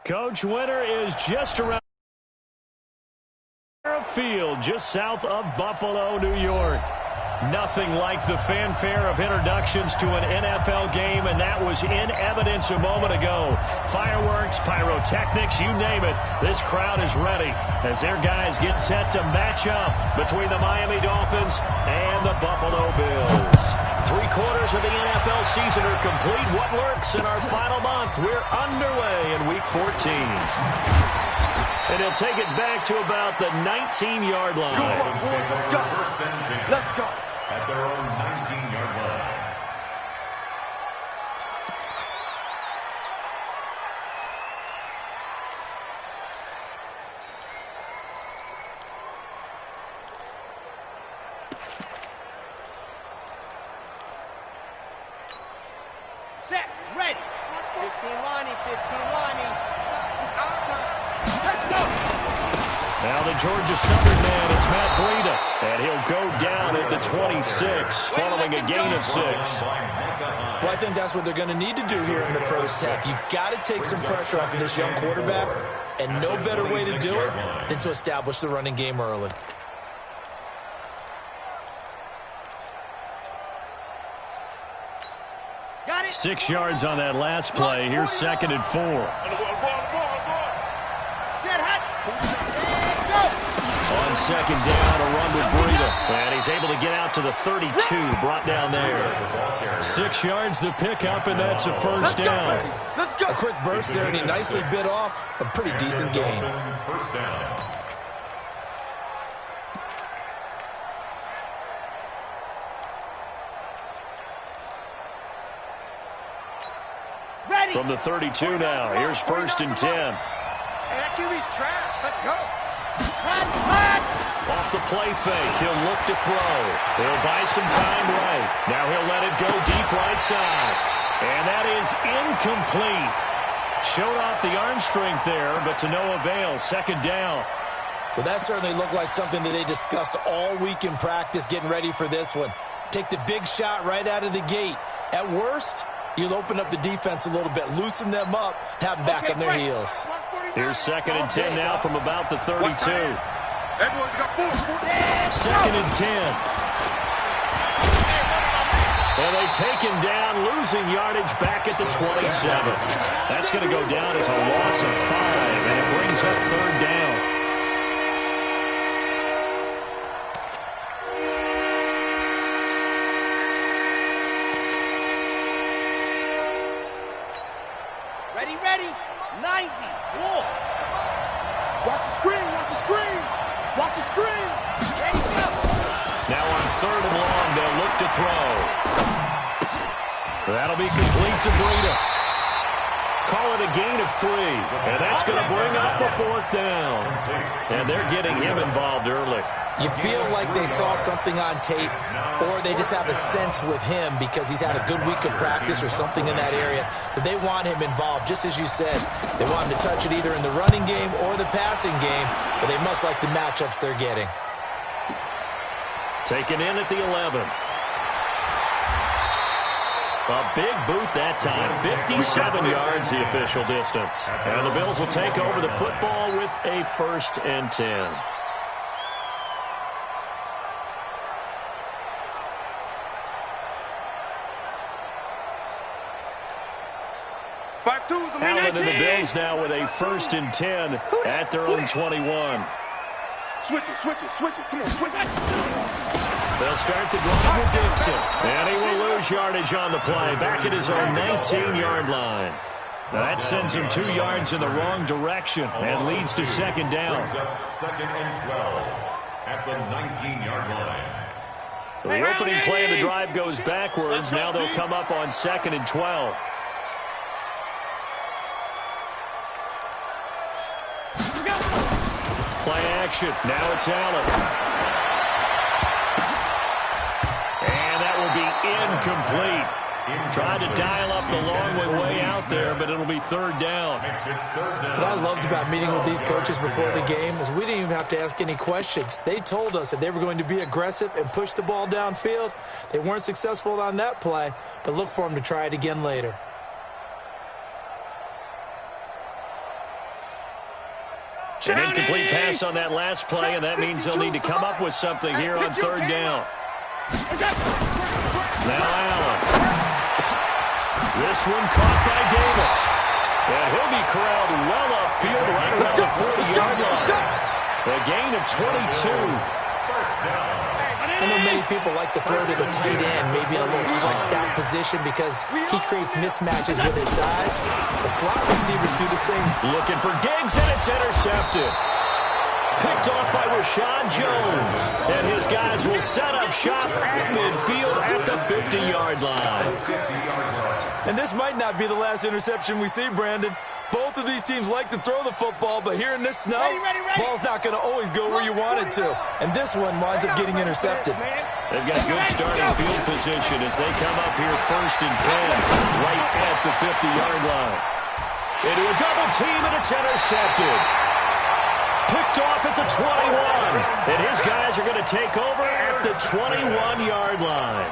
Coach, winner is just around field, just south of Buffalo, New York. Nothing like the fanfare of introductions to an NFL game, and that was in evidence a moment ago. Fireworks, pyrotechnics, you name it. This crowd is ready as their guys get set to match up between the Miami Dolphins and the Buffalo Bills. 3/4 of the NFL season are complete. What lurks in our final month? We're underway in Week 14. And he'll take it back to about the 19-yard line. Go on, boys, let's go. Let's go. At their own 19-yard line. Set, ready. 15 lining, 15 lining. It's our time. Let's go. Now the Georgia Southern man, it's Matt Breida, and he'll go down at the 26 following a gain of 6. Well, I think that's what they're going to need to do here in the first half. You've got to take some pressure off of this young quarterback, and no better way to do it than to establish the running game early. Got it. 6 yards on that last play. Here's 2nd and 4. Set, hot. Go. On 2nd down, a run with Breida. And he's able to get out to the 32, brought down there. 6 yards the pickup, and that's a first down. Let's go. A quick burst there, and he nicely bit off a pretty decent gain. First down. Ready. From the 32 now, here's 1st and 10. Hey, that QB's trash. Let's go. Hot. Off the play fake, he'll look to throw. He'll buy some time right. Now he'll let it go deep right side. And that is incomplete. Showed off the arm strength there, but to no avail. 2nd down. Well, that certainly looked like something that they discussed all week in practice getting ready for this one. Take the big shot right out of the gate. At worst, you'll open up the defense a little bit, loosen them up, have them back on their heels. Here's 2nd and 10 now from about the 32. 2nd and 10. And they take him down, losing yardage back at the 27. That's going to go down as a loss of 5, and it brings up 3rd down. Ready. 90. Wall. Watch the screen. Watch the screen. Ready, go. Now on 3rd and long, they'll look to throw. That'll be complete to Breida. Call it a gain of 3, and that's going to bring up the 4th down. And they're getting him involved early. You feel like they saw something on tape, or they just have a sense with him because he's had a good week of practice or something in that area that they want him involved. Just as you said, they want him to touch it either in the running game or the passing game, but they must like the matchups they're getting. Taken in at the 11. A big boot that time. 57 yards the official distance. And the Bills will take over the football with a 1st and 10. Allen and the Bills now with a 1st and 10 at their own 21. Switch it. Come on, switch it. They'll start the drive with Dixon. And he will lose yardage on the play. Back at his own 19-yard line. Now that sends him 2 yards in the wrong direction and leads to 2nd down. 2nd and 12 at the 19-yard line. So the opening play of the drive goes backwards. Now they'll come up on 2nd and 12. Play action. Now it's Allen. And that will be incomplete. Tried to dial up the long way out there, but it'll be 3rd down. What I loved about meeting with these coaches before the game is we didn't even have to ask any questions. They told us that they were going to be aggressive and push the ball downfield. They weren't successful on that play, but look for them to try it again later. An incomplete pass on that last play, and that means they'll need to come up with something here on third down. Now Allen. This one caught by Davis. And he'll be corralled well upfield right around the 40-yard line. A gain of 22. I know many people like to throw to the tight end, maybe in a little flexed out position because he creates mismatches with his size. The slot receivers do the same. Looking for Diggs, and it's intercepted. Picked off by Rashad Jones. And his guys will set up shop at midfield at the 50-yard line. And this might not be the last interception we see, Brandon. Both of these teams like to throw the football, but here in this snow, ball's not going to always go where you want it to. And this one winds up getting intercepted. They've got good starting field position as they come up here 1st and 10, right at the 50-yard line. Into a double team, and it's intercepted. Picked off at the 21. And his guys are going to take over at the 21-yard line.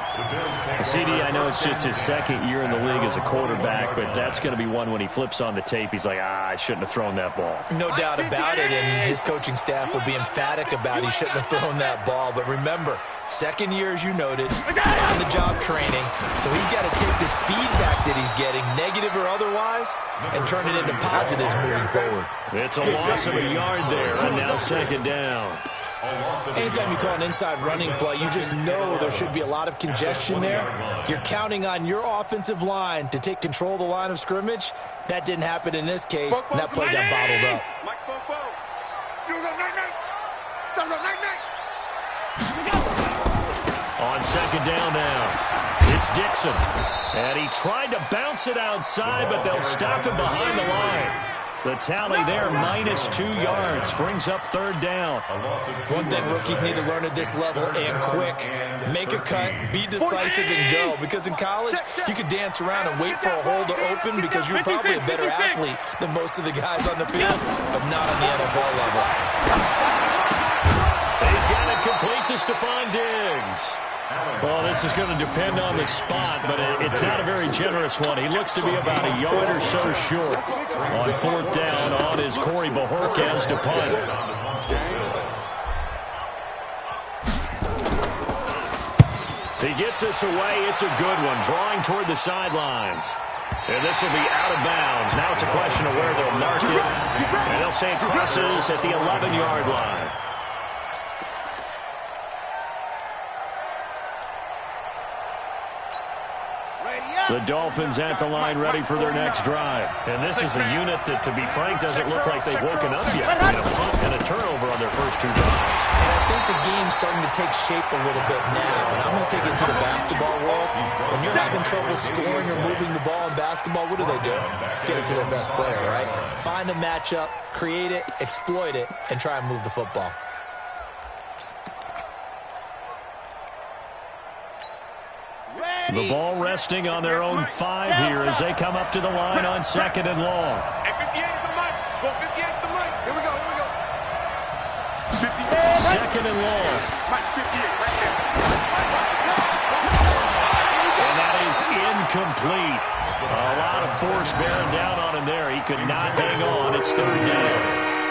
CD, I know it's just his second year in the league as a quarterback, but that's going to be one when he flips on the tape. He's like, I shouldn't have thrown that ball. No doubt about it, and his coaching staff will be emphatic about he shouldn't have thrown that ball. But remember, second year, as you noted, on-the-job training, so he's got to take this feedback that he's getting, negative or otherwise, and turn it into positives moving forward. It's a loss of a yard there, and now 2nd down. Anytime you call an inside running play, you just know there should be a lot of congestion there. You're counting on your offensive line to take control of the line of scrimmage. That didn't happen in this case, and that play got bottled up. On 2nd down now, it's Dixon. And he tried to bounce it outside, but they'll stop him behind the line. The tally there, -2 yards, brings up 3rd down. One thing rookies need to learn at this level, and quick, make a cut, be decisive, and go. Because in college, you could dance around and wait for a hole to open because you're probably a better athlete than most of the guys on the field, but not on the NFL level. He's got it complete to Stephon Diggs. Well, this is going to depend on the spot, but it's not a very generous one. He looks to be about a yard or so short. On 4th down, on is Corey Bajorquez to punt. He gets us away. It's a good one, drawing toward the sidelines. And this will be out of bounds. Now it's a question of where they'll mark it. And they'll say it crosses at the 11-yard line. The Dolphins at the line ready for their next drive. And this is a unit that, to be frank, doesn't look like they've woken up yet. I mean, a punt and a turnover on their first 2 drives. And I think the game's starting to take shape a little bit now. And I'm going to take it to the basketball world. When you're having trouble scoring or moving the ball in basketball, what do? Get it to their best player, right? Find a matchup, create it, exploit it, and try and move the football. The ball resting on their own 5 here as they come up to the line on 2nd and long. Second and long. And that is incomplete. A lot of force bearing down on him there. He could not hang on. It's 3rd down.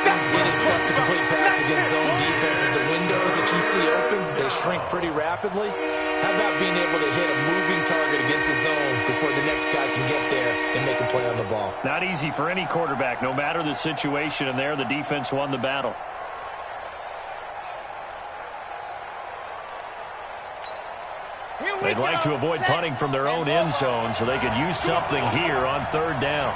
It is tough to complete pass against zone defenses. The windows that you see open, they shrink pretty rapidly. How about being able to hit a moving target against a zone before the next guy can get there and make a play on the ball? Not easy for any quarterback, no matter the situation, and there the defense won the battle. They'd like to avoid punting from their own end zone so they could use something here on 3rd down.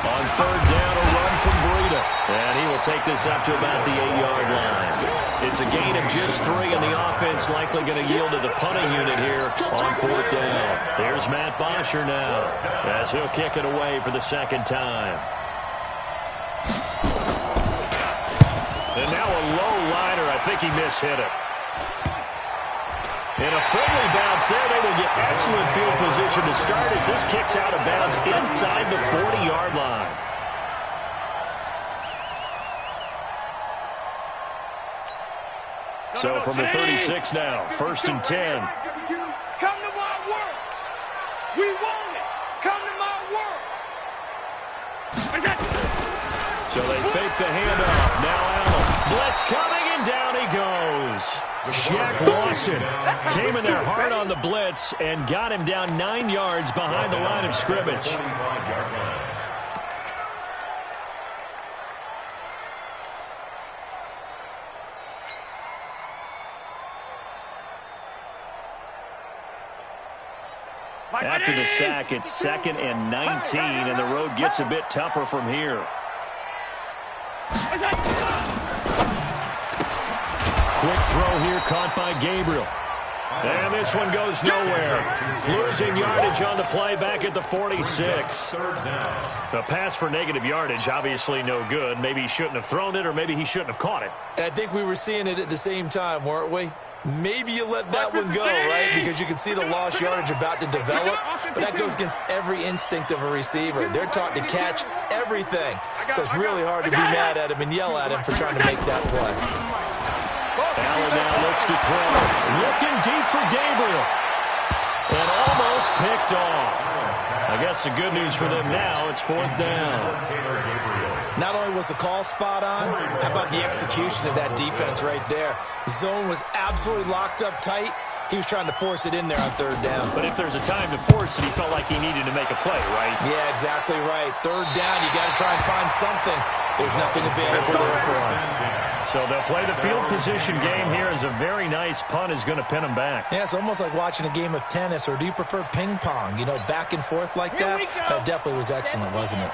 On 3rd down, a run from Breida. And he will take this up to about the 8-yard line. It's a gain of just 3, and the offense likely going to yield to the punting unit here on 4th down. There's Matt Bosher now as he'll kick it away for the 2nd time. And now a low liner. I think he mishit it. And a friendly bounce there. They will get excellent field position to start as this kicks out of bounds inside the 40-yard line. So from the 36 now, 1st and 10. Come to my world. We want it. Come to my world. So they fake the handoff. Now Allen. Blitz coming, and down he goes. Shaq Lawson came in there hard on the blitz and got him down 9 yards behind the line of scrimmage. After the sack, it's 2nd and 19, and the road gets a bit tougher from here. Quick throw here caught by Gabriel. And this one goes nowhere. Losing yardage on the play back at the 46. The pass for negative yardage, obviously no good. Maybe he shouldn't have thrown it, or maybe he shouldn't have caught it. I think we were seeing it at the same time, weren't we? Maybe you let that one go, right? Because you can see the lost yardage about to develop, but that goes against every instinct of a receiver. They're taught to catch everything. So it's really hard to be mad at him and yell at him for trying to make that play. Allen now looks to throw. Looking deep for Gabriel. And almost picked off. I guess the good news for them now, it's 4th down. Not only was the call spot on, how about the execution of that defense right there? Zone was absolutely locked up tight. He was trying to force it in there on 3rd down. But if there's a time to force it, he felt like he needed to make a play, right? Yeah, exactly right. 3rd down, you got to try and find something. There's nothing available there for him. So they'll play the field position game here as a very nice punt is going to pin them back. Yeah, it's almost like watching a game of tennis, or do you prefer ping pong? You know, back and forth like that? That definitely was excellent, wasn't it?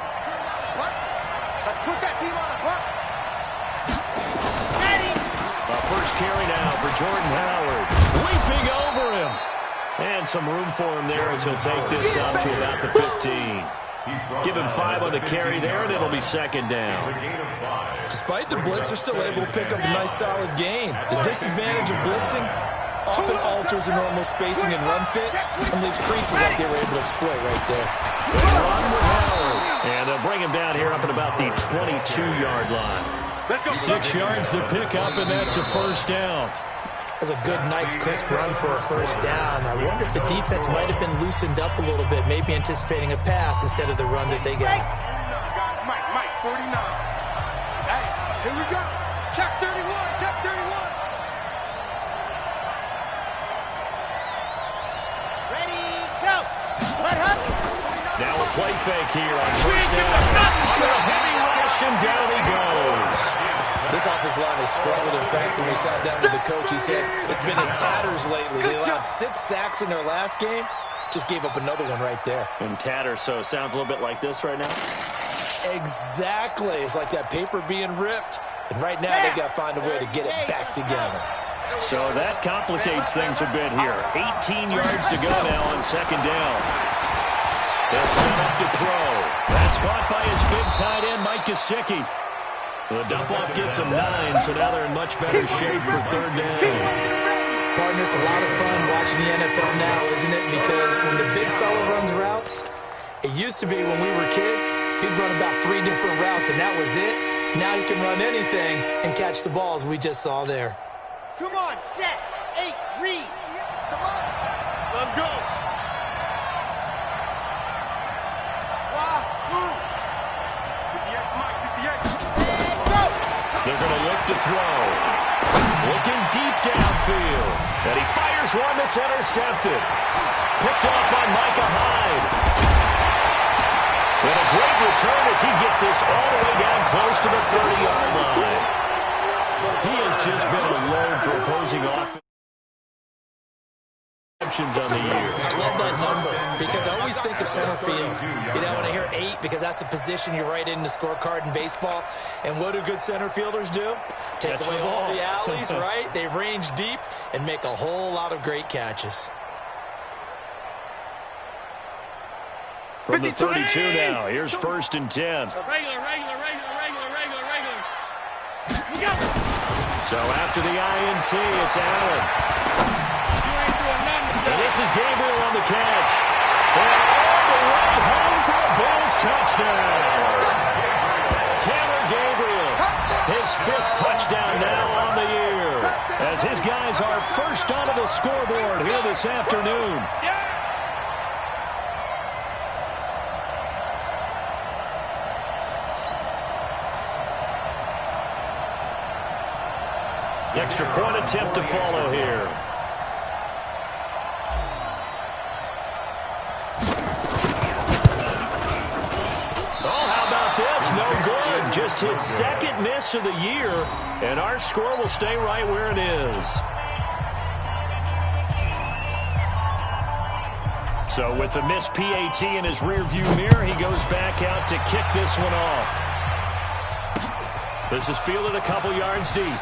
Let's put that team on a bus. First carry now for Jordan Howard. Leaping over him. And some room for him there as he'll take this up to about the 15. Give him 5 on the carry there, and it'll be 2nd down. Despite the blitz, they're still able to pick up a nice, solid gain. The disadvantage of blitzing often alters the normal spacing and run fits and leaves creases like they were able to exploit right there. Good run with Howard. And they'll bring him down here up at about the 22-yard line. 6 yards the pickup, and that's a 1st down. That's a good, nice, crisp run for a 1st down. I wonder if the defense might have been loosened up a little bit, maybe anticipating a pass instead of the run that they got. Mike, 49. Hey, here we go. Check 31, check 31. Ready, go. Let up. Now a play fake here on 1st down. Under a heavy rush, and down he goes. This offensive line has struggled. In fact, when we sat down with the coach, he said it's been in tatters lately. They allowed 6 sacks in their last game. Just gave up another one right there. In tatters, so it sounds a little bit like this right now? Exactly. It's like that paper being ripped. And right now, they've got to find a way to get it back together. So that complicates things a bit here. 18 yards to go now on 2nd down. They'll set up to throw. That's caught by his big tight end, Mike Gesicki. The dump-off gets them 9, so now they're in much better shape for 3rd down. Partner, it's a lot of fun watching the NFL now, isn't it? Because when the big fella runs routes, it used to be when we were kids, he'd run about 3 different routes, and that was it. Now he can run anything and catch the balls we just saw there. Come on, set, 8, read. Come on. Let's go. They're going to look to throw. Looking deep downfield. And he fires one that's intercepted. Picked off by Micah Hyde. And a great return as he gets this all the way down close to the 30-yard line. He has just been a load for opposing offense. On the year. I love that number because I always think of center field. You know, when I hear 8, because that's the position you write in the scorecard in baseball. And what do good center fielders do? Take away all the alleys, right? They range deep and make a whole lot of great catches. From the 32 now, here's 1st and 10. Regular. So after the INT, it's Allen. And this is Gabriel on the catch. And all the way home for a Bills touchdown. Taylor Gabriel, his 5th touchdown now on the year, as his guys are first onto the scoreboard here this afternoon. Extra point attempt to follow here. Oh, how about this? No good. Just his second miss of the year, and our score will stay right where it is. So with the missed PAT in his rearview mirror, he goes back out to kick this one off. This is fielded a couple yards deep.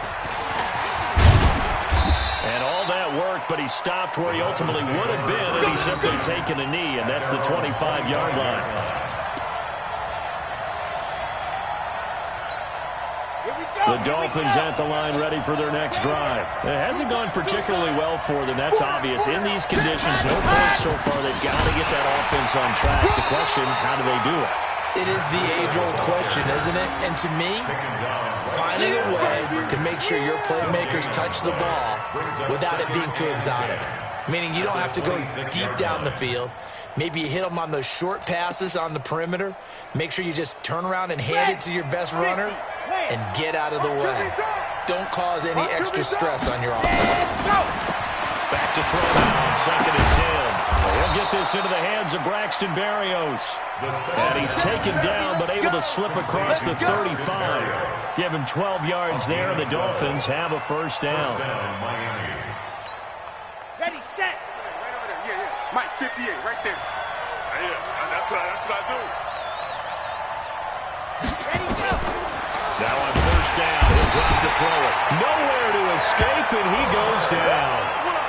And all that work, but he stopped where he ultimately would have been, and he's simply taken a knee, and that's the 25-yard line. The Dolphins at the line ready for their next drive. It hasn't gone particularly well for them. That's obvious. In these conditions, no points so far. They've got to get that offense on track. The question, how do they do it? It is the age-old question, isn't it? And to me, finding a way to make sure your playmakers touch the ball without it being too exotic. Meaning you don't have to go deep down the field. Maybe you hit them on those short passes on the perimeter. Make sure you just turn around and hand it to your best runner and get out of the way. Don't cause any extra stress on your offense. Back to throw down, 2nd and 10. He'll get this into the hands of Braxton Berrios. And he's taken down, but able to slip across the 35. Give him 12 yards there, and the Dolphins have a first down. Ready, set. Right over there. Yeah. Mike, 58, right there. Yeah, that's what I do. Ready, go. Now on first down, he'll drop to throw it. Nowhere to escape, and he goes down.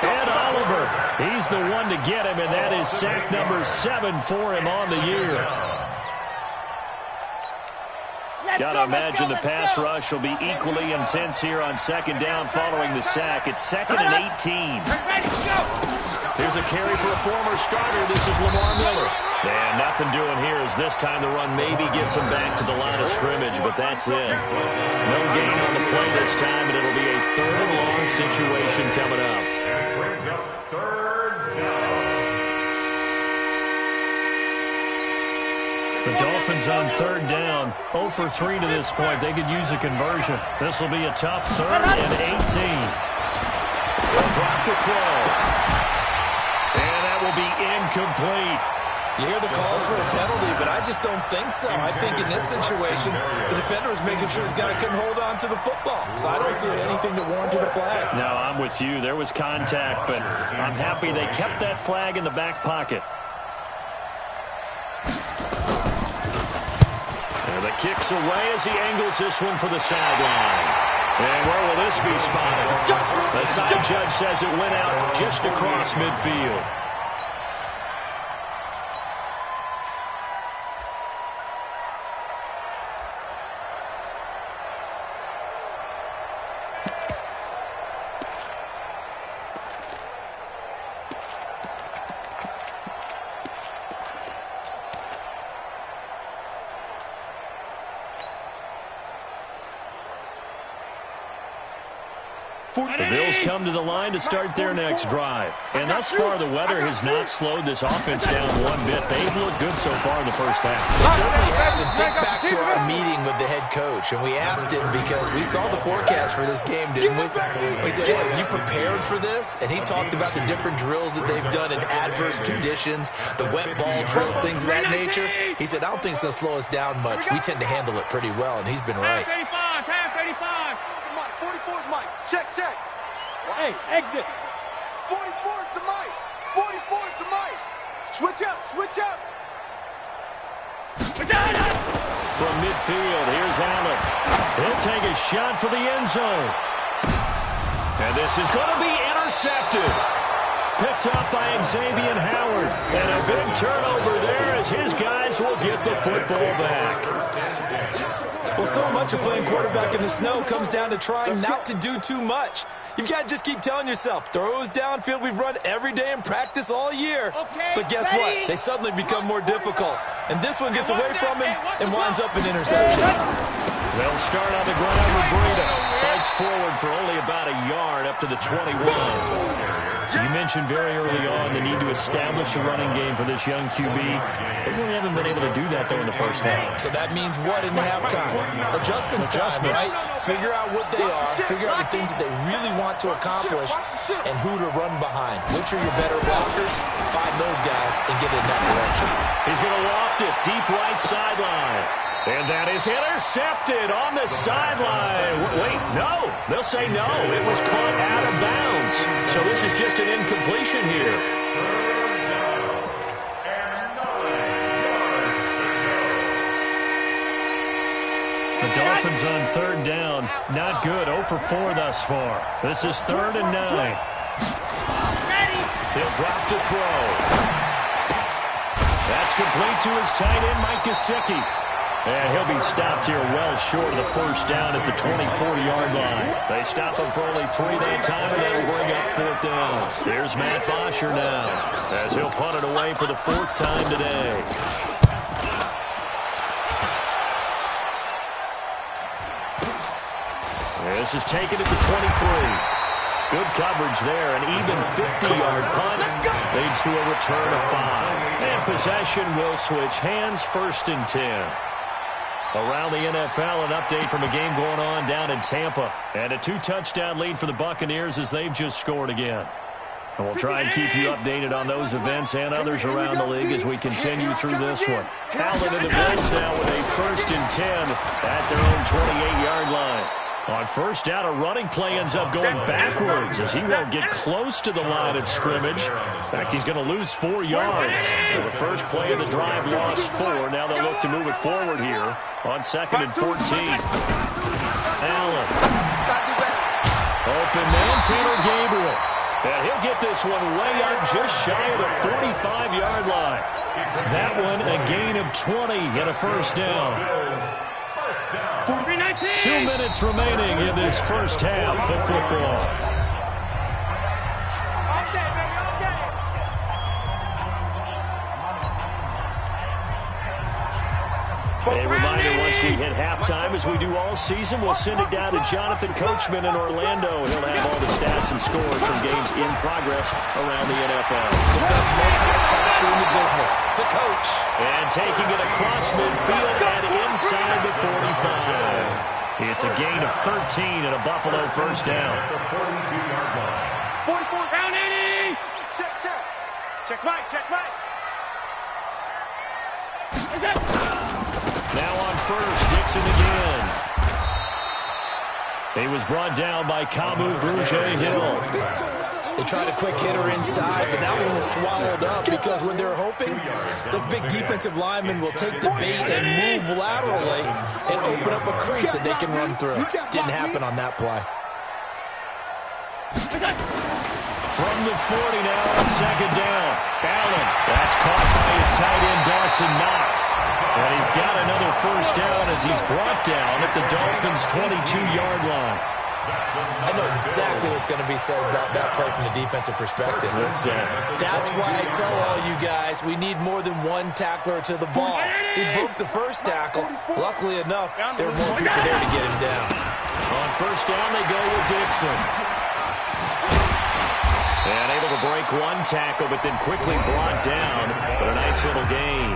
And Oliver, he's the one to get him, and that is sack number 7 for him on the year. Got to imagine the pass rush will be equally intense here on 2nd down following the sack. It's 2nd and 18. Here's a carry for a former starter. This is Lamar Miller. And nothing doing here as this time the run maybe gets him back to the line of scrimmage, but that's it. No gain on the play this time, and it'll be a 3rd and long situation coming up. Brings up 3rd down. The Dolphins on 3rd down, 0 for 3 to this point. They could use a conversion. This will be a tough 3rd and 18. They'll drop to throw. And that will be incomplete. You hear the calls for a penalty, but I just don't think so. I think in this situation, the defender was making sure his guy couldn't hold on to the football. So I don't see anything that warranted a flag. No, I'm with you. There was contact, but I'm happy they kept that flag in the back pocket. And the kick's away as he angles this one for the sideline. And where will this be spotted? The side judge says it went out just across midfield. The Bills come to the line to start their next drive. And thus far, the weather has not slowed this offense down one bit. They've looked good so far in the first half. They certainly have. And think back to our meeting with the head coach, and we asked him because we saw the forecast for this game, didn't we? We said, hey, have you prepared for this? And he talked about the different drills that they've done in adverse conditions, the wet ball drills, things of that nature. He said, I don't think it's going to slow us down much. We tend to handle it pretty well, and he's been right. 35. 44 is Mike. Check. Hey, exit. 44 is the Mike. 44 is the Mike. Switch up. From midfield, here's Allen. He'll take a shot for the end zone. And this is going to be intercepted. Picked up by Xavier Howard. And a big turnover there as his guys will get the football back. Well, so much of playing quarterback in the snow comes down to trying not to do too much. You've got to just keep telling yourself, throws downfield we've run every day in practice all year. But guess what? They suddenly become more difficult. And this one gets away from him and winds up an interception. They'll start on the ground with Breida. Fights forward for only about a yard up to the 21. You mentioned very early on the need to establish a running game for this young QB. They really haven't been able to do that, though, in the first half. So that means what in halftime? Adjustments time, right? Figure out what they are, figure out the things that they really want to accomplish, and who to run behind. Which are your better blockers? Find those guys and get in that direction. He's going to loft it deep right sideline. And that is intercepted on the sideline. Wait, no. They'll say no. It was caught out of bounds. So this is just an incompletion here. The Dolphins on third down. Not good. 0 for 4 thus far. This is 3rd and 9. He'll drop to throw. That's complete to his tight end, Mike Gesicki. And he'll be stopped here well short of the first down at the 24-yard line. They stop him for only 3 that time, and that'll bring up 4th down. Here's Matt Bosher now, as he'll punt it away for the 4th time today. This is taken at the 23. Good coverage there. An even 50-yard punt leads to a return of 5. And possession will switch hands, 1st and 10. Around the NFL, an update from a game going on down in Tampa. And a 2-touchdown lead for the Buccaneers as they've just scored again. And we'll try and keep you updated on those events and others around the league as we continue through this one. Allen and the Bills now with a 1st and 10 at their own 28-yard line. On first down, a running play ends up going backwards as he won't get close to the line of scrimmage. In fact, he's going to lose 4 yards. The first play of the drive lost 4. Now they'll look to move it forward here on 2nd and 14. Allen. Open man, Taylor Gabriel. And he'll get this one way up just shy of the 45-yard line. That one a gain of 20 and a first down. 2 minutes remaining in this first half of football. A reminder, once we hit halftime, as we do all season, we'll send it down to Jonathan Coachman in Orlando. He'll have all the stats and scores from games in progress around the NFL. The best multitasker in the business, the coach. And taking it across midfield and inside the 45. It's a gain of 13 and a Buffalo first down. 44, round 80. Check, check. Check right, check right. Now on first, Dixon again. He was brought down by Kamu Grugier-Hill. They tried a quick hitter inside, but that one was swallowed up because when they're hoping, those big defensive linemen will take the bait and move laterally and open up a crease that they can run through. Didn't happen on that play. From the 40 now on 2nd down. Allen. That's caught by his tight end, Dawson Knox. And he's got another first down as he's brought down at the Dolphins' 22-yard line. I know exactly what's going to be said about that play from the defensive perspective. That's why I tell all you guys we need more than one tackler to the ball. He broke the first tackle. Luckily enough, there were more people there to get him down. On first down, they go with Dixon. And able to break one tackle, but then quickly brought down. But a nice little gain.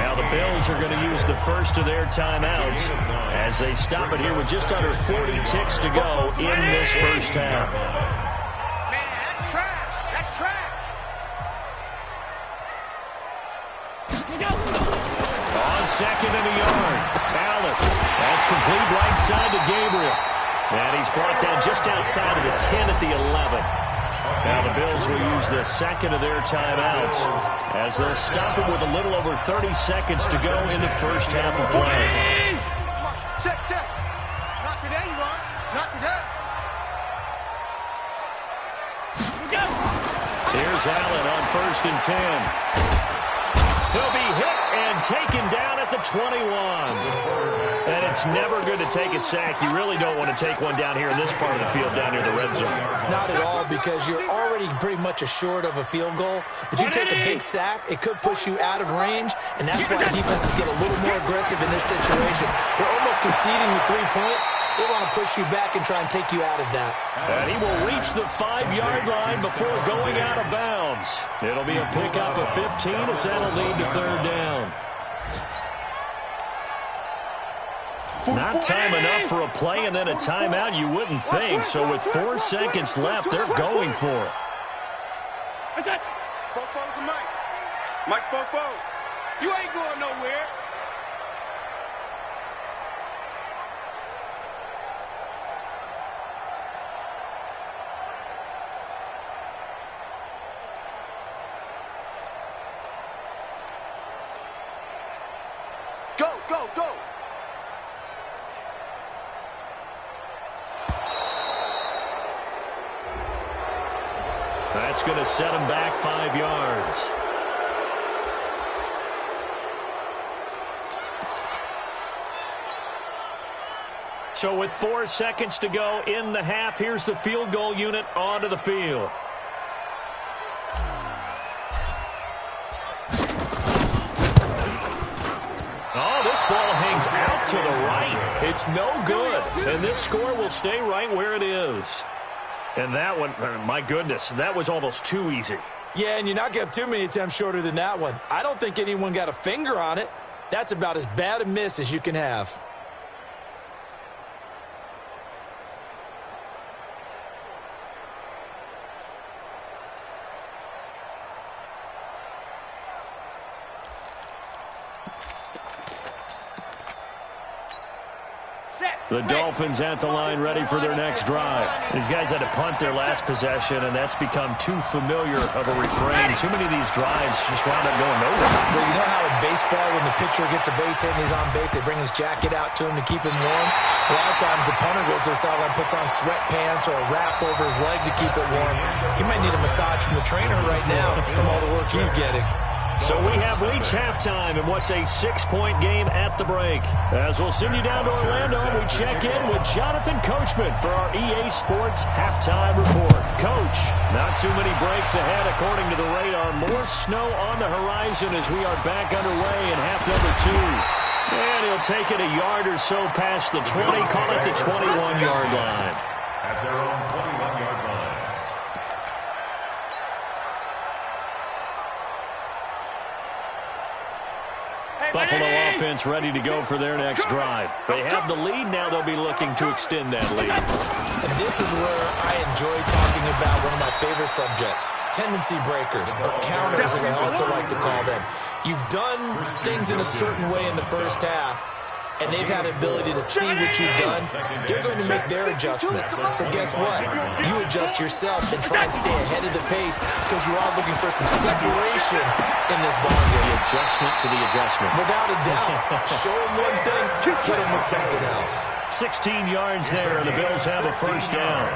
Now the Bills are going to use the first of their timeouts as they stop it here with just under 40 ticks to go in this first half. Man, that's trash. That's trash. On 2nd and a yard. Allen. That's complete right side to Gabriel. And he's brought down just outside of the 10 at the 11. Now the Bills will use the second of their timeouts as they'll stop it with a little over 30 seconds to go in the first half of play. Check, check. Not today, you are. Not today. Here's Allen on 1st and 10. He'll be hit and taken down at the 21. And it's never good to take a sack. You really don't want to take one down here in this part of the field down near the red zone. Not at all, because you're already pretty much assured of a field goal. But you take a big sack, it could push you out of range, and that's why defenses get a little more aggressive in this situation. They're almost conceding the 3 points, they want to push you back and try and take you out of that. And he will reach the 5-yard line before going out of bounds. It'll be a pickup of 15 as that'll lead to third down. Not time enough for a play and then a timeout, you wouldn't think. So with 4 seconds left, they're going for it. That's it. Fofo's the Mike. Mike's Fofo. You ain't going nowhere. Go, go, go. That's going to set him back 5 yards. So with 4 seconds to go in the half, here's the field goal unit onto the field. Oh, this ball hangs out to the right. It's no good. And this score will stay right where it is. And that one, my goodness, that was almost too easy. Yeah, and you're not going to have too many attempts shorter than that one. I don't think anyone got a finger on it. That's about as bad a miss as you can have. The Dolphins at the line ready for their next drive. These guys had to punt their last possession, and that's become too familiar of a refrain. Too many of these drives just wound up going nowhere. Well, you know how in baseball, when the pitcher gets a base hit and he's on base, they bring his jacket out to him to keep him warm? A lot of times the punter goes to the sideline, puts on sweatpants or a wrap over his leg to keep it warm. He might need a massage from the trainer right now from all the work he's getting. So we have reached halftime in what's a 6-point game at the break. As we'll send you down to Orlando, we check in with Jonathan Coachman for our EA Sports Halftime Report. Coach, not too many breaks ahead according to the radar. More snow on the horizon as we are back underway in half number 2. And he'll take it a yard or so past the 20, call it the 21-yard line. At their own 21-yard line. Buffalo offense ready to go for their next drive. They have the lead. Now they'll be looking to extend that lead. And this is where I enjoy talking about one of my favorite subjects, tendency breakers, or counters as I also like to call them. You've done things in a certain way in the first half, and they've had an ability to see what you've done. They're going to make their adjustments. So guess what? You adjust yourself and try and stay ahead of the pace because you are looking for some separation in this ball game. The adjustment to the adjustment. Without a doubt. Show them one thing, hit them with something else. 16 yards there, and the Bills have a first down.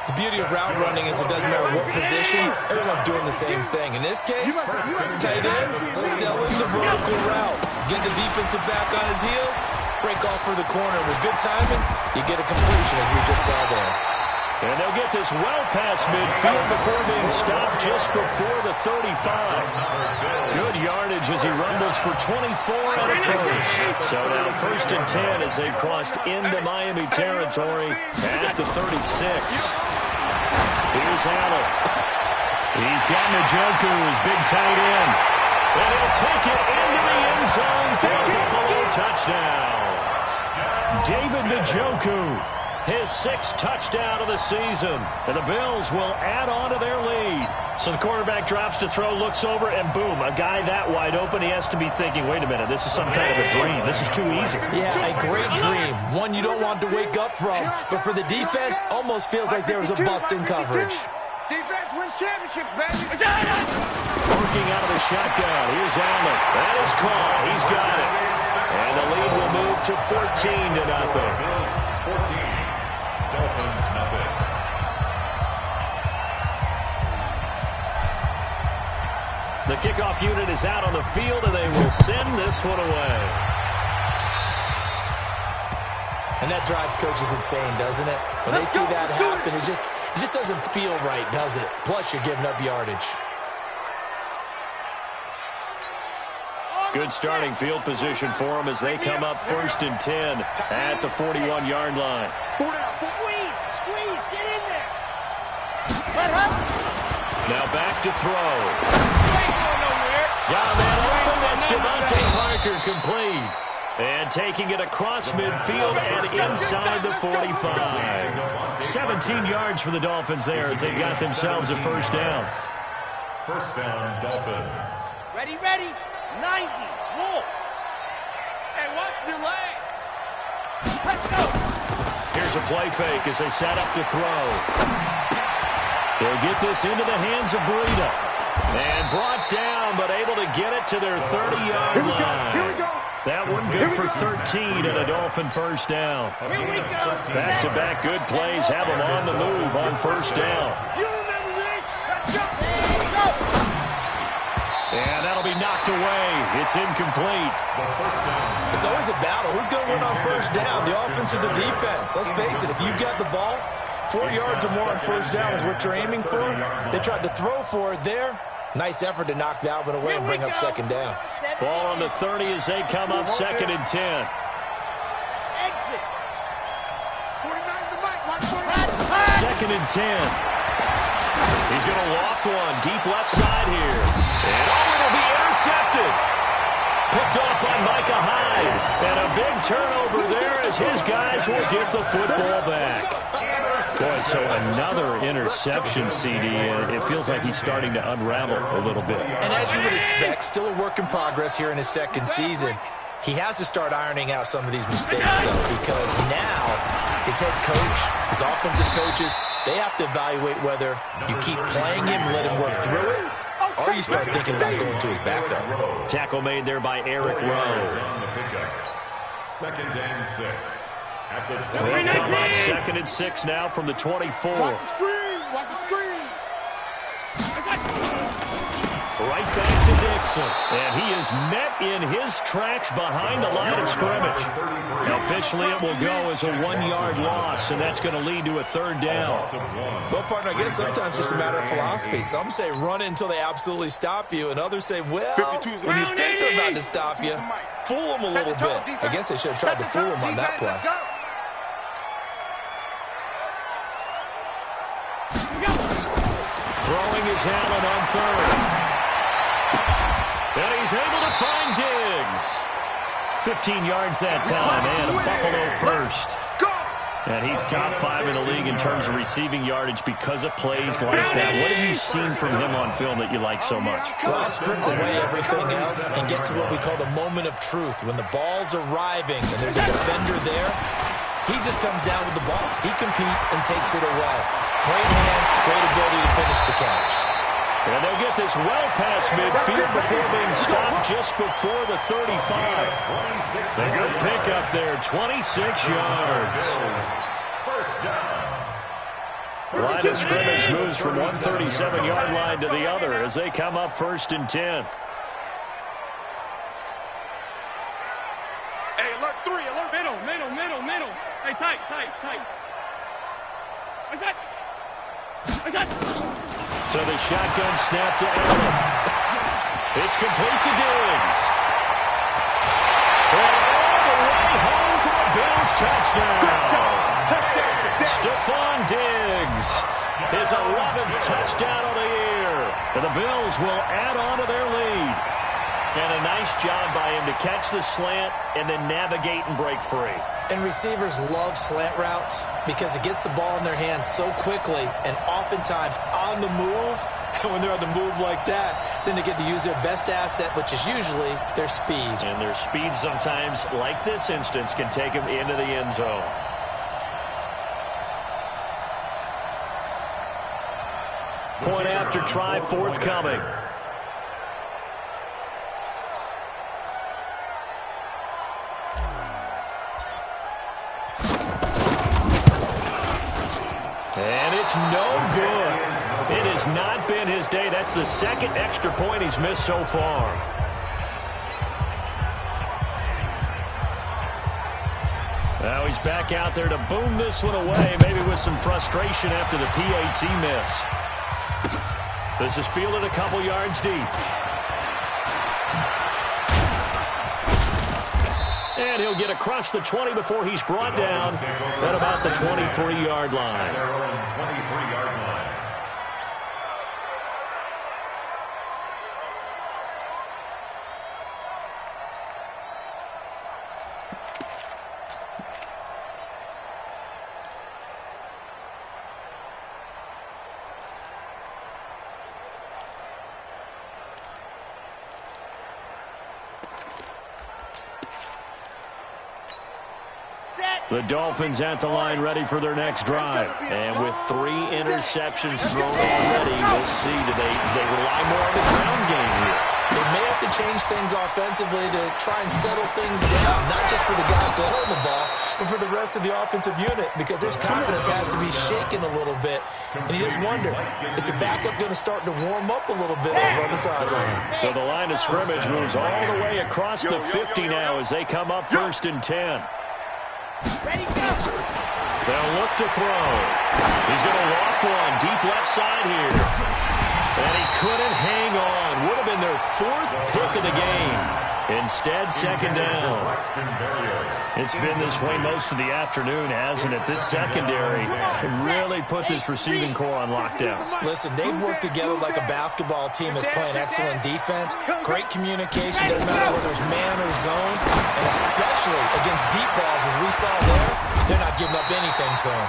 The beauty of route running is it doesn't matter what position, everyone's doing the same thing. In this case, tight end, selling the vertical route. Get the defensive back on his heels, break off for the corner. With good timing, you get a completion, as we just saw there. And they'll get this well past midfield before being stopped just before the 35. Good yardage as he rumbles for 24 and a first. So now 1st and 10 as they've crossed into Miami territory at the 36. Here's Allen. He's got Njoku, his big tight end. And he'll take it into the end zone for a Buffalo touchdown. David Njoku. His 6th touchdown of the season. And the Bills will add on to their lead. So the quarterback drops to throw, looks over, and boom, a guy that wide open, he has to be thinking, wait a minute, this is some kind of a dream. This is too easy. Yeah, a great dream. One you don't want to wake up from. But for the defense, almost feels like there was a bust in coverage. Defense wins championships, baby. Working out of the shotgun. Here's Allen. That is caught. He's got it. And the lead will move to 14-0. 14. Dolphins, nothing. The kickoff unit is out on the field, and they will send this one away. And that drives coaches insane, doesn't it? When they see that happen, it just doesn't feel right, does it? Plus, you're giving up yardage. Good starting field position for them as they come up 1st and 10 at the 41-yard line. Squeeze, get in there. Let her. Now back to throw. Got that open. That's Devontae Parker complete. And taking it across midfield and inside the 45. 17 yards for the Dolphins there as they got themselves a first down. First down, Dolphins. Ready. 90. Wolf. Hey, watch your leg. Let's go. Here's a play fake as they set up to throw. They'll get this into the hands of Breida. And brought down, but able to get it to their 30-yard line. Here we go. That one good for 13 and a Dolphin first down. Here we go. Back-to-back good plays have them on the move on first down. You remember me? Let's go. Let's go. And that'll be knocked away. It's incomplete. It's always a battle. Who's going to win on first down, the offense or the defense? Let's face it, if you've got the ball, 4 yards or more on first down is what you're aiming for. They tried to throw for it there. Nice effort to knock that one away and bring up second down. Ball on the 30 as they come up 2nd and 10. Exit. 49 the mic. Watch 2nd and 10. He's going to loft one deep left side here. And it'll be intercepted. Picked off by Micah Hyde. And a big turnover there as his guys will get the football back. Boy, so another interception, CD. It feels like he's starting to unravel a little bit. And as you would expect, still a work in progress here in his second season. He has to start ironing out some of these mistakes, though, because now his head coach, his offensive coaches, they have to evaluate whether you keep playing him and let him work through it, or you start thinking about going to his backup. Tackle made there by Eric Rowe. 2nd and 6. At the 20. They'll come up 2nd and 6 now from the 24. Watch the screen. Watch the screen. Right back to Dixon. And he is met in his tracks behind the line of scrimmage. Officially, it will go as a 1-yard loss, and that's going to lead to a 3rd down. Well, partner, I guess sometimes it's just a matter of philosophy. Some say run it until they absolutely stop you, and others say, well, when you think they're about to stop you, fool them a little bit. I guess they should have tried to fool them on that play. Throwing his Allen on 3rd. And he's able to find Diggs. 15 yards that time, and a Buffalo first. And he's top 5 in the league in terms of receiving yardage because of plays like that. What have you seen from him on film that you like so much? Well, strip away everything else and get to what we call the moment of truth. When the ball's arriving and there's a defender there, he just comes down with the ball. He competes and takes it away. Great hands, great ability to finish the catch. And they'll get this well past midfield before being stopped just before the 35. A good pickup there, 26 yards. First down. Line of scrimmage moves from one 37-yard line to the other as they come up 1st and 10. Hey, alert 3, alert middle. Hey, tight. What's that? So the shotgun snap to Allen. It's complete to Diggs. And all the way home for a Bills touchdown. Stephon Diggs, his 11th touchdown of the year. And the Bills will add on to their lead. And a nice job by him to catch the slant and then navigate and break free. And receivers love slant routes because it gets the ball in their hands so quickly and oftentimes on the move. And when they're on the move like that, then they get to use their best asset, which is usually their speed. And their speed sometimes, like this instance, can take them into the end zone. Point after try forthcoming. And it's no good. It has not been his day. That's the 2nd extra point he's missed so far. Now he's back out there to boom this one away, maybe with some frustration after the PAT miss. This is fielded a couple yards deep. And he'll get across the 20 before he's brought down at about the 23-yard line. Their own 23-yard line. The Dolphins at the line ready for their next drive. And with 3 interceptions thrown already, we'll see. Do they rely more on the ground game here? They may have to change things offensively to try and settle things down, not just for the guy throwing the ball, but for the rest of the offensive unit, because their confidence has to be shaken a little bit. And you just wonder, is the backup going to start to warm up a little bit over on the sideline? So the line of scrimmage moves all the way across the 50 now as they come up 1st and 10. Ready, go. They'll look to throw. He's going to loft one deep left side here. And he couldn't hang on. Would have been their 4th pick of the game. Instead, 2nd down. It's been this way most of the afternoon, hasn't it? This secondary really put this receiving core on lockdown. Listen, they've worked together like a basketball team that's playing excellent defense. Great communication, doesn't matter whether it's man or zone. And especially against deep balls, as we saw there, they're not giving up anything to them.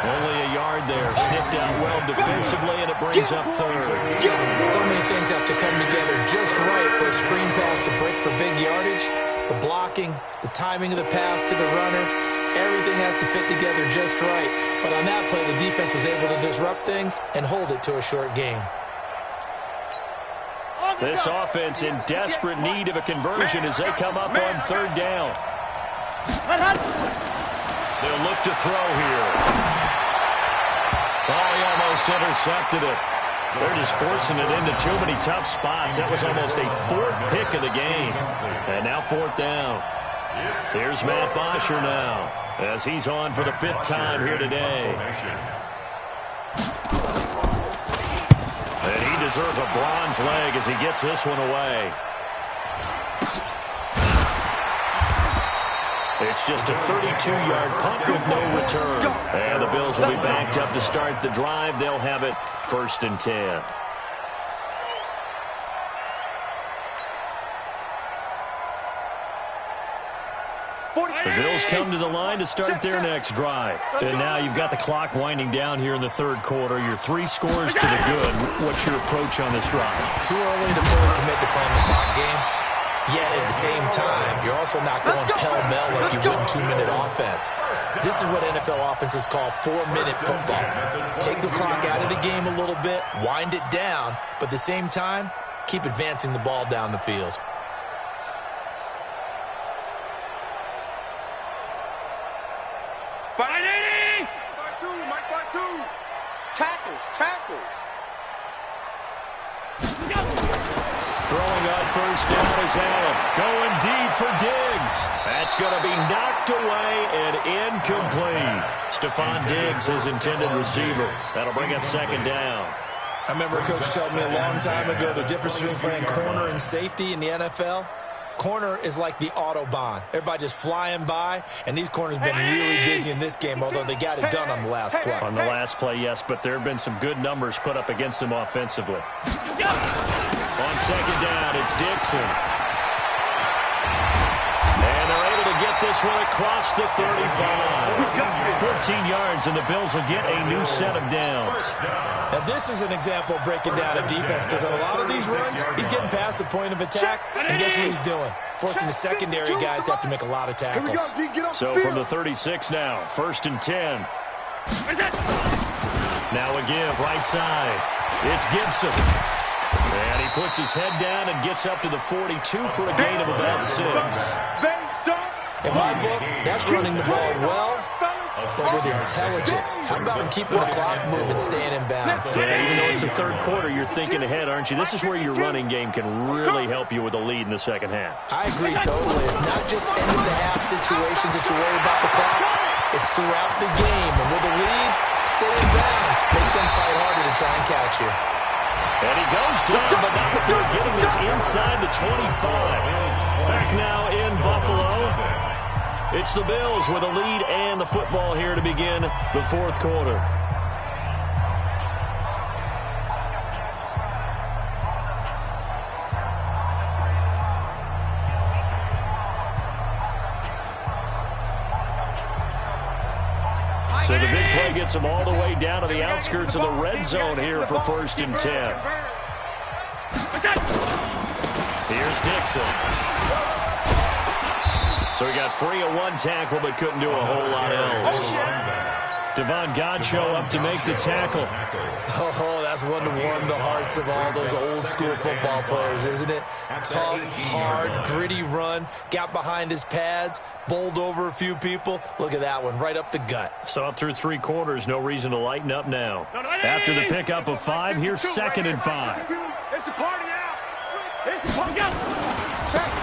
Only a yard there. Sniffed out well defensively, and it brings up 3rd. So many things have to come together just right for a screen pass to break for big yardage. The blocking, the timing of the pass to the runner, everything has to fit together just right. But on that play, the defense was able to disrupt things and hold it to a short game. This offense in desperate need of a conversion as they come up on 3rd down. They'll look to throw here. Oh, he almost intercepted it. They're just forcing it into too many tough spots. That was almost a 4th pick of the game. And now 4th down. Here's Matt Bosher now as he's on for the 5th time here today. And he deserves a bronze leg as he gets this one away. It's just a 32-yard punt with no return. And the Bills will be backed up to start the drive. They'll have it 1st and 10. The Bills come to the line to start their next drive. And now you've got the clock winding down here in the 3rd quarter. You're 3 scores to the good. What's your approach on this drive? Too early to fully commit to playing the clock game. Yet at the same time, you're also not going pell-mell like you would in 2-minute offense. This is what NFL offenses call 4-minute football. Take the clock out of the game a little bit, wind it down, but at the same time, keep advancing the ball down the field. Fighting! Mike by 2. Tackles. Throwing on 1st down is Allen. Going deep for Diggs. That's going to be knocked away and incomplete. Stephon Diggs, his intended receiver. That'll bring up 2nd down. I remember a coach telling me a long time ago the difference between playing corner and safety in the NFL. Corner is like the Autobahn. Everybody just flying by, and these corners have been really busy in this game, although they got it done on the last play. On the last play, yes, but there have been some good numbers put up against them offensively. On 2nd down, it's Dixon. And they're able to get this one across the 35. 14 yards, and the Bills will get a new set of downs. Now, this is an example of breaking down a defense, because on a lot of these runs, he's getting past the point of attack, and guess what he's doing? Forcing the secondary guys to have to make a lot of tackles. So from the 36 now, 1st and 10. Now a give, right side. It's Gibson. And he puts his head down and gets up to the 42 for a gain of about 6. In my book, that's running the ball well, but with intelligence. How about him keeping the clock moving, staying in bounds? Yeah, even though it's the 3rd quarter, you're thinking ahead, aren't you? This is where your running game can really help you with a lead in the 2nd half. I agree totally. It's not just end-of-the-half situations that you worry about the clock. It's throughout the game. And with a lead, stay in bounds. Make them fight harder to try and catch you. And he goes down, but not before getting this inside the 25. Back now in Buffalo. It's the Bills with a lead and the football here to begin the fourth quarter. So the big play gets them all the way down to the outskirts of the red zone here for 1st and 10. Here's Dixon. So he got free of one tackle but couldn't do a whole lot else. Devon Godchaux up to make the tackle. Oh, that's one to warm the hearts of all those old school football players, isn't it? Tough, hard, gritty run, got behind his pads, bowled over a few people. Look at that one, right up the gut. So up through 3 quarters, no reason to lighten up now. After the pickup of 5, here's 2nd and 5. It's a party now. It's a party.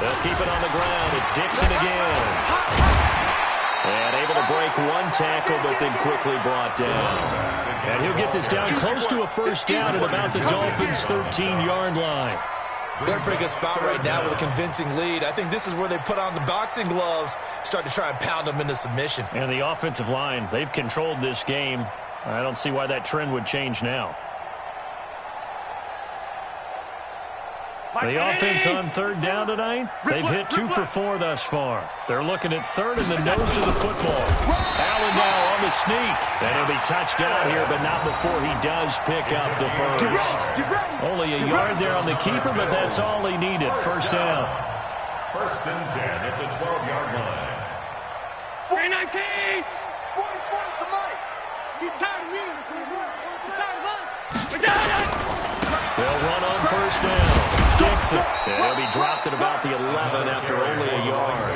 They'll keep it on the ground. It's Dixon again. And able to break one tackle, but then quickly brought down. And he'll get this down close to a 1st down at about the Dolphins' 13-yard line. They're in a pretty good spot right now with a convincing lead. I think this is where they put on the boxing gloves, start to try and pound them into submission. And the offensive line, they've controlled this game. I don't see why that trend would change now. The offense on 3rd down tonight, they've hit 2 for 4 thus far. They're looking at 3rd in the nose of the football. Allen now on the sneak. And he'll be touched down here, but not before he does pick up the 1st. Only a yard there on the keeper, but that's all he needed. 1st down. 1st and 10 at the 12-yard line. 319! 44's the mic. He's tired of me. He's tired of us. We got it! They'll run on 1st down. Dixon. And he'll be dropped at about the 11 after only a yard.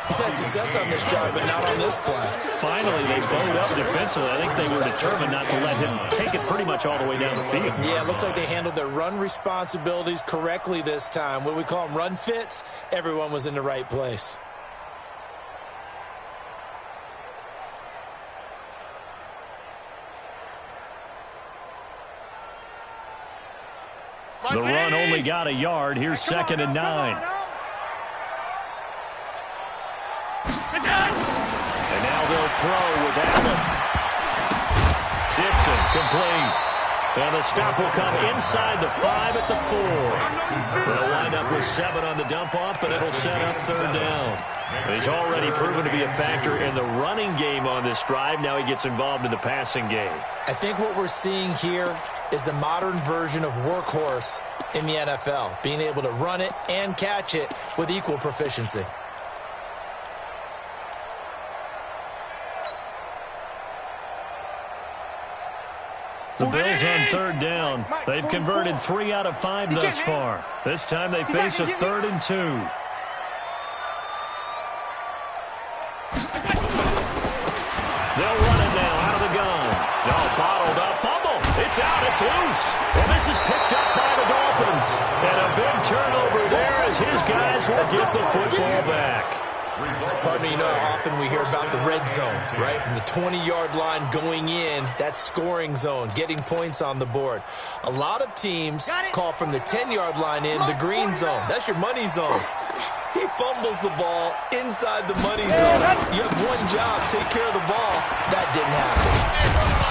He's had success on this drive, but not on this play. Finally, they bowed up defensively. I think they were determined not to let him take it pretty much all the way down the field. Yeah, it looks like they handled their run responsibilities correctly this time. What we call them run fits, everyone was in the right place. The run only got a yard. Here's 2nd and 9. And now they'll throw with Allen. Dixon complete. And the stop will come inside the 5 at the 4. They'll wind up with 7 on the dump-off, but it'll set up 3rd down. He's already proven to be a factor in the running game on this drive. Now he gets involved in the passing game. I think what we're seeing here is the modern version of workhorse in the NFL, being able to run it and catch it with equal proficiency. The Bills on 3rd down. They've converted 3 out of 5 thus far. This time they face a 3rd and 2. They'll run it now out of the gun. No, bottled up. Fumble. It's out. It's loose. And this is picked up by the Dolphins. And a big turnover there as his guys will get the football back. Pardon me, you know how often we hear about the red zone, right? From the 20-yard line going in, that scoring zone, getting points on the board. A lot of teams call from the 10-yard line in the green zone. That's your money zone. He fumbles the ball inside the money zone. You have one job, take care of the ball. That didn't happen.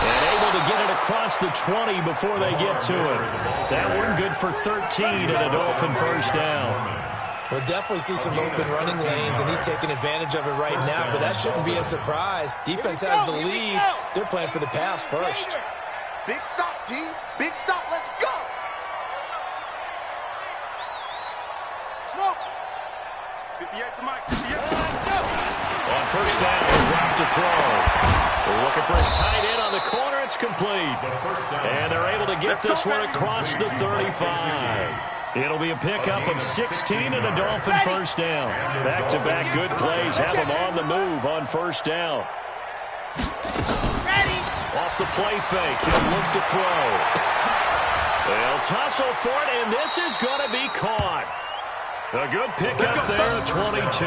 And able to get it across the 20 before they get to it. That one good for 13 and a Dolphin 1st down. We'll definitely see some open running lanes, and he's taking advantage of it right now, but that shouldn't be a surprise. Defense has the lead. They're playing for the pass first. Big stop, D. Big stop. Let's go. Smoke. 58 for Mike. 58 for Mike. On 1st down, he'll drop to throw. They're looking for his tight end on the corner. It's complete. And they're able to get this one across the 35. It'll be a pickup of 16 and a Dolphin 1st down. Back-to-back good plays have them on the move on 1st down. Ready. Off the play fake, he'll look to throw. They'll tussle for it, and this is going to be caught. A good pickup there, 22.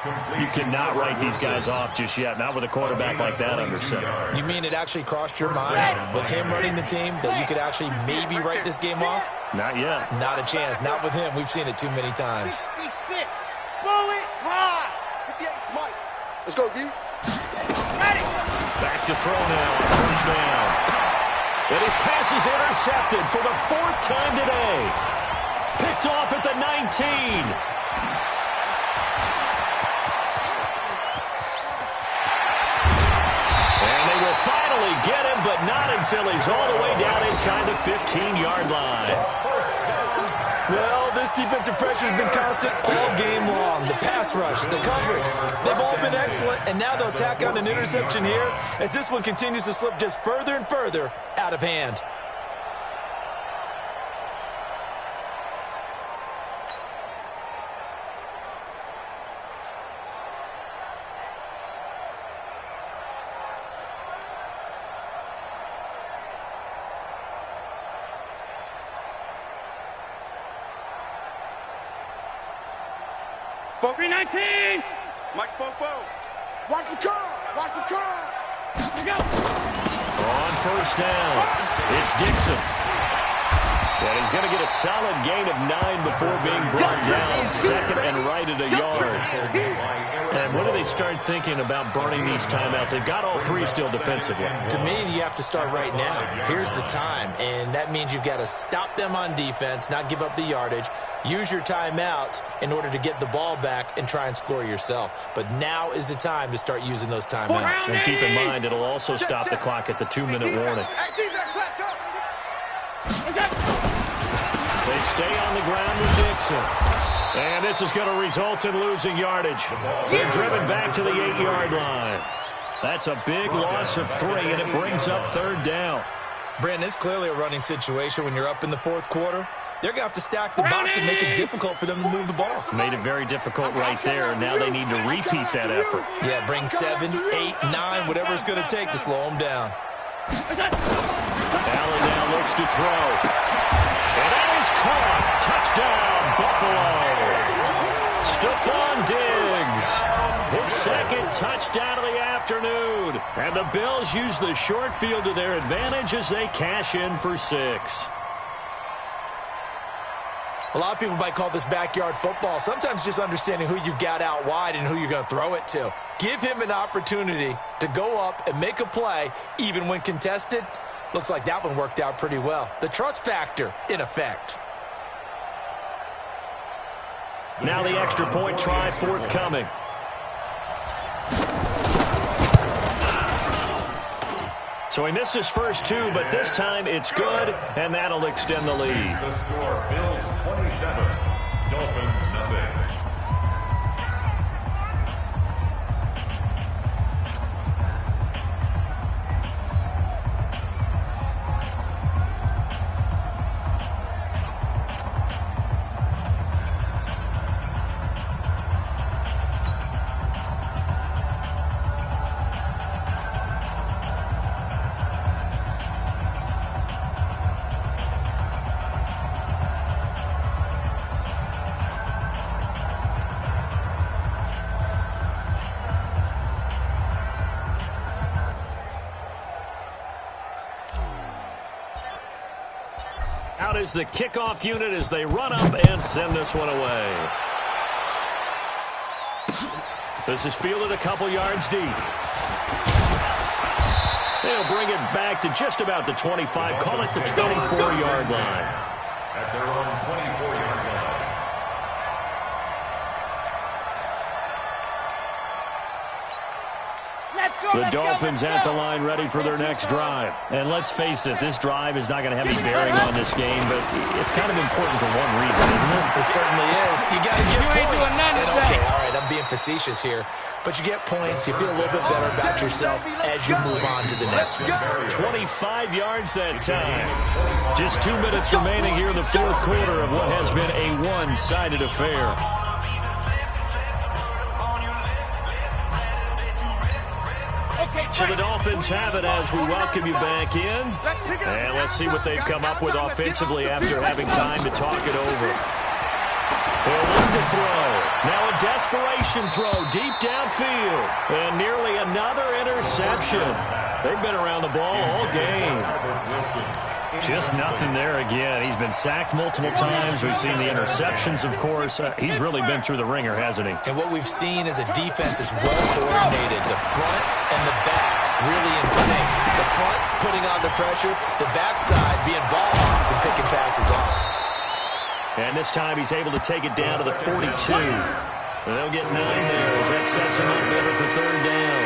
You cannot write these guys off just yet, not with a quarterback like that under center. You mean it actually crossed your mind with him running the team that you could actually maybe write this game off? Not yet. Not a chance. Not with him. We've seen it too many times. 66. Bullet high. 58, Mike. Let's go, D. Ready. Back to throw now. First down. And his pass is intercepted for the 4th time today. Picked off at the 19. Finally get him, but not until he's all the way down inside the 15-yard line. Well, this defensive pressure has been constant all game long. The pass rush, the coverage, they've all been excellent, and now they'll tack on an interception here as this one continues to slip just further and further out of hand. Folk. 319. Mike Spoke. Watch the curl. Watch the curl. Here we go. On first down, it's Dixon. And he's going to get a solid gain of 9 before being brought down. Second and right at a yard. And when do they start thinking about burning these timeouts? They've got all 3 still defensively. To me, you have to start right now. Here's the time, and that means you've got to stop them on defense, not give up the yardage, use your timeouts in order to get the ball back and try and score yourself. But now is the time to start using those timeouts. And keep in mind, it'll also stop the clock at the 2-minute warning. They stay on the ground with Dixon. And this is going to result in losing yardage. They're driven back to the 8-yard line. That's a big loss of 3, and it brings up 3rd down. Brandon, it's clearly a running situation when you're up in the 4th quarter. They're going to have to stack the box and make it difficult for them to move the ball. Made it very difficult right there. Now they need to repeat that effort. Yeah, bring 7, 8, 9, whatever it's going to take to slow them down. Allen now looks to throw. And that is caught. Touchdown, Buffalo. Stephon Diggs. His 2nd touchdown of the afternoon. And the Bills use the short field to their advantage as they cash in for 6. A lot of people might call this backyard football. Sometimes just understanding who you've got out wide and who you're going to throw it to. Give him an opportunity to go up and make a play, even when contested. Looks like that one worked out pretty well. The trust factor in effect. Now the extra point try forthcoming. So he missed his first 2, but this time it's good, and that'll extend the lead. The score, Bills 27, Dolphins nothing. Out is the kickoff unit as they run up and send this one away. This is fielded a couple yards deep. They'll bring it back to just about the 25, call it the 24-yard line. At their own 24-yard line. The Dolphins at the line ready for their next drive. And let's face it, this drive is not going to have any bearing on this game, but it's kind of important for one reason, isn't it? It certainly is. You got to get You ain't points. doing nothing And today. okay, all right, I'm being facetious here. But you get points. You feel a little bit better about yourself as you move on to the next one. 25 yards that time. Just 2 minutes remaining here in the 4th quarter of what has been a one-sided affair. So the Dolphins have it as we welcome you back in. And let's see what they've come up with offensively after having time to talk it over. He'll look to throw. Now a desperation throw deep downfield. And nearly another interception. They've been around the ball all game. Just nothing there again. He's been sacked multiple times. We've seen the interceptions, of course. He's really been through the ringer, hasn't he? And what we've seen is a defense is well coordinated. The front and the back really in sync. The front putting on the pressure. The backside being ball hawks and picking passes off. And this time he's able to take it down to the 42. They'll get 9 there as that sets him up better for third down.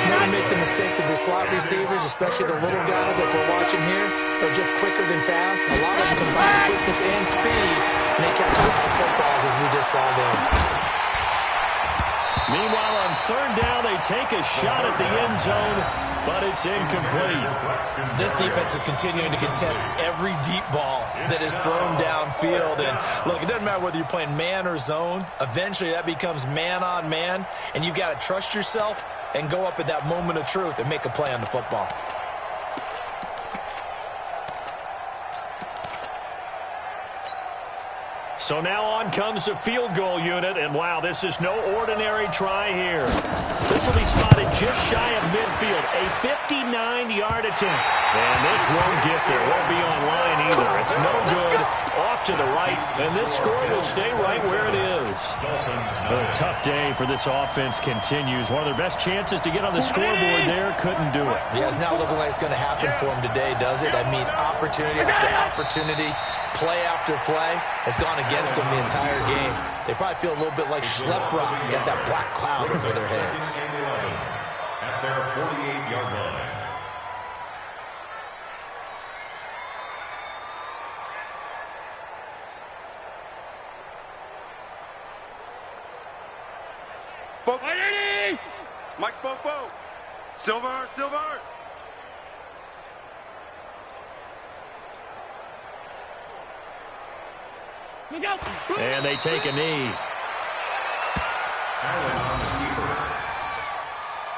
Never make the mistake that the slot receivers, especially the little guys that we're watching here, are just quicker than fast. A lot of them combine quickness and speed, and they catch a lot of footballs as we just saw there. Meanwhile, on third down, they take a shot at the end zone, but it's incomplete. This defense is continuing to contest every deep ball that is thrown downfield. And look, it doesn't matter whether you're playing man or zone. Eventually, that becomes man on man, and you've got to trust yourself and go up at that moment of truth and make a play on the football. So now on comes the field goal unit, and wow, this is no ordinary try here. This will be spotted just shy of midfield, a 59-yard attempt. And this won't get there, won't be on line either. It's no good, off to the right, and this score will stay right where it is. A tough day for this offense continues. One of their best chances to get on the scoreboard there, couldn't do it. Yeah, it's not looking like it's going to happen for them today, does it? I mean, opportunity after opportunity, play after play has gone against them the entire game. They probably feel a little bit like Schlepp Rock, got that black cloud over their heads. At their 48-yard line. Mike Spoke. Silver. And they take a knee.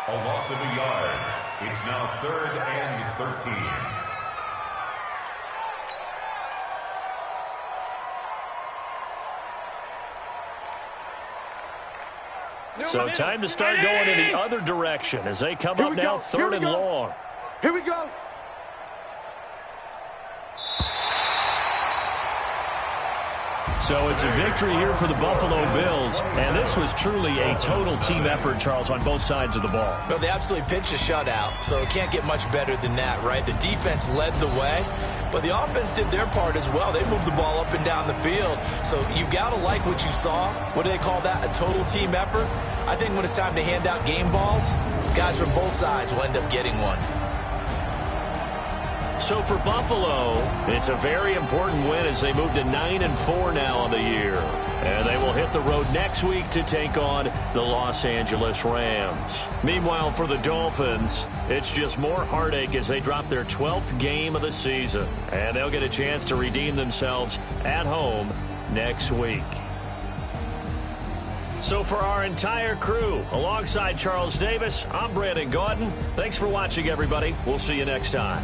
A loss of a yard. It's now 3rd and 13. So time to start going in the other direction as they come up now 3rd and long. Here we go. So it's a victory here for the Buffalo Bills, and this was truly a total team effort, Charles, on both sides of the ball. Well, they absolutely pitched a shutout, so it can't get much better than that, right? The defense led the way, but the offense did their part as well. They moved the ball up and down the field, so you've got to like what you saw. What do they call that, a total team effort? I think when it's time to hand out game balls, guys from both sides will end up getting one. So for Buffalo, it's a very important win as they move to 9-4 now on the year. And they will hit the road next week to take on the Los Angeles Rams. Meanwhile, for the Dolphins, it's just more heartache as they drop their 12th game of the season. And they'll get a chance to redeem themselves at home next week. So for our entire crew, alongside Charles Davis, I'm Brandon Gaudin. Thanks for watching, everybody. We'll see you next time.